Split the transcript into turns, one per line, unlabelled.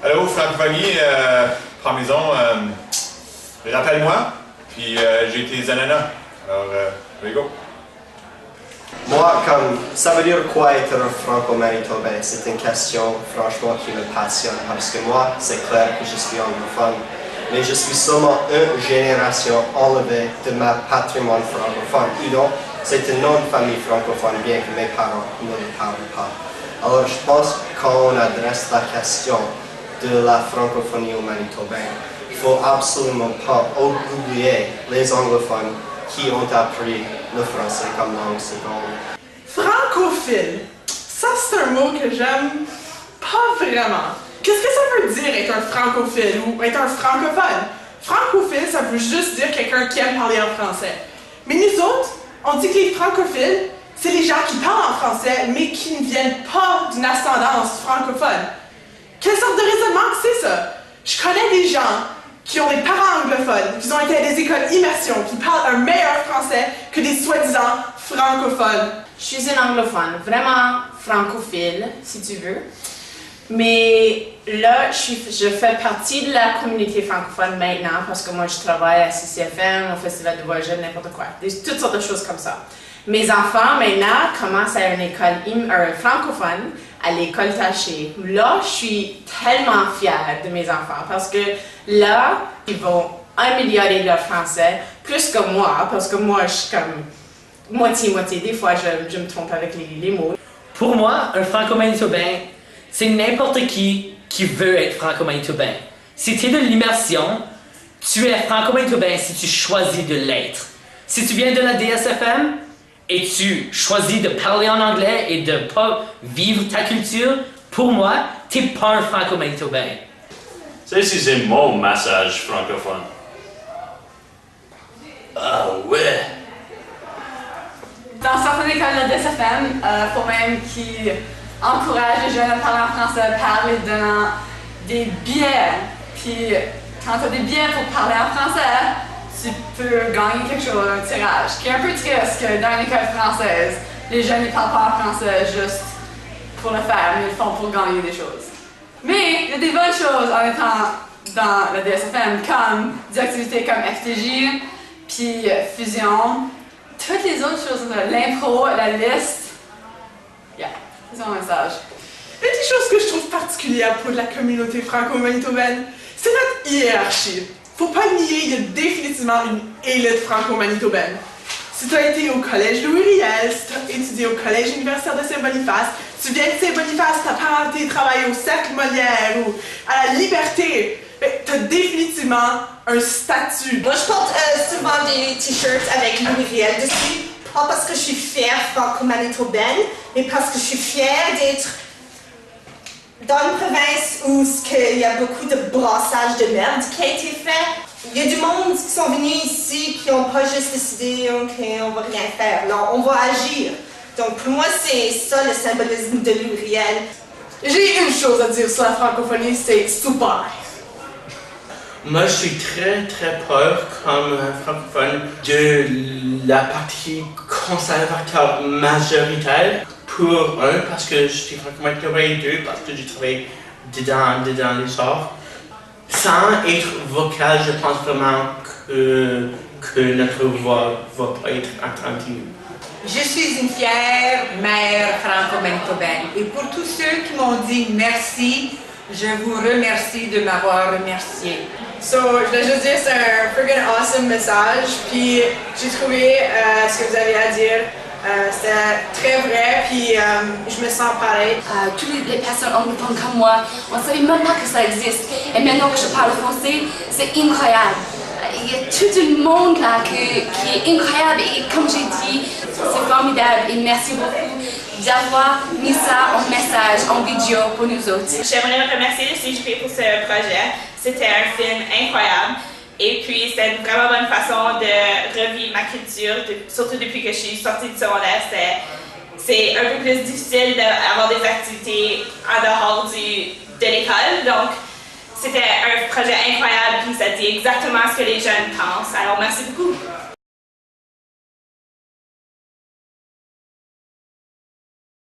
Allô, francophonie, prends maison, rappelle-moi, puis j'ai tes ananas. Alors, here we go.
Moi, comme ça veut dire quoi être un franco-manitobain? C'est une question, franchement, qui me passionne parce que moi, c'est clair que je suis anglophone, mais je suis seulement une génération enlevée de ma patrimoine francophone. Udon, c'est un nom de famille francophone, bien que mes parents ne le parlent pas. Alors, je pense que quand on adresse la question de la francophonie au Manitobain, il ne faut absolument pas oublier les anglophones qui ont appris le français comme langue seconde.
Francophile, ça c'est un mot que j'aime pas vraiment. Qu'est-ce que ça veut dire être un francophile ou être un francophone? Francophile, ça veut juste dire quelqu'un qui aime parler en français. Mais nous autres, on dit que les francophiles, c'est les gens qui parlent en français, mais qui ne viennent pas d'une ascendance francophone. Quelle sorte de raisonnement que c'est ça? Je connais des gens qui ont des parents anglophones, qui ont été à des écoles immersion, qui parlent un meilleur français que des soi-disant francophones.
Je suis une anglophone, vraiment francophile, si tu veux. Mais là, je fais partie de la communauté francophone maintenant parce que moi, je travaille à CCFM, au Festival de voyage, n'importe quoi. Toutes sortes de choses comme ça. Mes enfants, maintenant, commencent à une école francophone, à l'école Taché. Là, je suis tellement fière de mes enfants parce que là, ils vont améliorer leur français plus que moi, parce que moi, je suis comme moitié-moitié. Des fois, je me trompe avec les mots.
Pour moi, un franco-manitobain, c'est n'importe qui veut être franco-manitobain. Si tu es de l'immersion, tu es franco-manitobain si tu choisis de l'être. Si tu viens de la DSFM et tu choisis de parler en anglais et de ne pas vivre ta culture, pour moi, tu n'es pas un franco-manitobain.
C'est si c'est mon massage francophone. Ah ouais!
Dans certaines écoles de DSFM, il faut même qu'ils encouragent les jeunes à parler en français, parler dans des billets. Puis quand tu as des billets pour parler en français, tu peux gagner quelque chose, un tirage. Qui est un peu triste que dans l'école française, les jeunes ne parlent pas en français juste pour le faire, mais ils le font pour gagner des choses. Mais il y a des bonnes choses en étant dans la DSFM, comme des activités comme FTJ, puis Fusion, toutes les autres choses, l'impro, la liste. Yeah, c'est mon message.
Une des choses que je trouve particulière pour la communauté franco-manitobaine, c'est notre hiérarchie. Faut pas le nier, il y a définitivement une élite franco-manitobaine. Si tu as été au collège Louis-Riel, si tu as étudié au collège universitaire de Saint-Boniface, tu viens de Saint-Boniface, ta parenté travaille au Cercle Molière ou à la Liberté, tu as définitivement un statut.
Moi, je porte souvent des t-shirts avec Louis-Riel dessus, pas parce que je suis fière franco-manitobaine, mais parce que je suis fière d'être dans une province où il y a beaucoup de brassage de merde qui a été fait. Il y a du monde qui sont venus ici qui n'ont pas juste décidé « ok, on va rien faire ». Non, on va agir. Donc pour moi, c'est ça le symbolisme de Louis-Riel.
J'ai une chose à dire sur la francophonie, c'est super.
Moi, je suis très peur comme francophone de la partie conservateur majoritaire. Pour un, parce que je suis franco-manitobain, et deux, parce que j'ai travaillé dedans les sorts. Sans être vocal, je pense vraiment que notre voix va pas être entendue.
Je suis une fière mère franco-manitobaine et pour tous ceux qui m'ont dit merci, je vous remercie de m'avoir remercié.
So, je voulais juste dire c'est un friggin' awesome message, puis j'ai trouvé ce que vous avez à dire. C'était très vrai, puis je me sens pareil.
Toutes les personnes anglophones comme moi, on ne savait même pas que ça existe. Et maintenant que je parle français, c'est incroyable. Il y a tout le monde là qui est incroyable et comme j'ai dit, c'est formidable et merci beaucoup d'avoir mis ça en message, en vidéo pour nous autres.
J'aimerais remercier le CJP pour ce projet. C'était un film incroyable. Et puis, c'était une vraiment bonne façon de revivre ma culture, surtout depuis que je suis sortie du secondaire. C'est un peu plus difficile d'avoir des activités en dehors de l'école. Donc, c'était un projet incroyable, puis ça dit exactement ce que les jeunes pensent. Alors, merci beaucoup.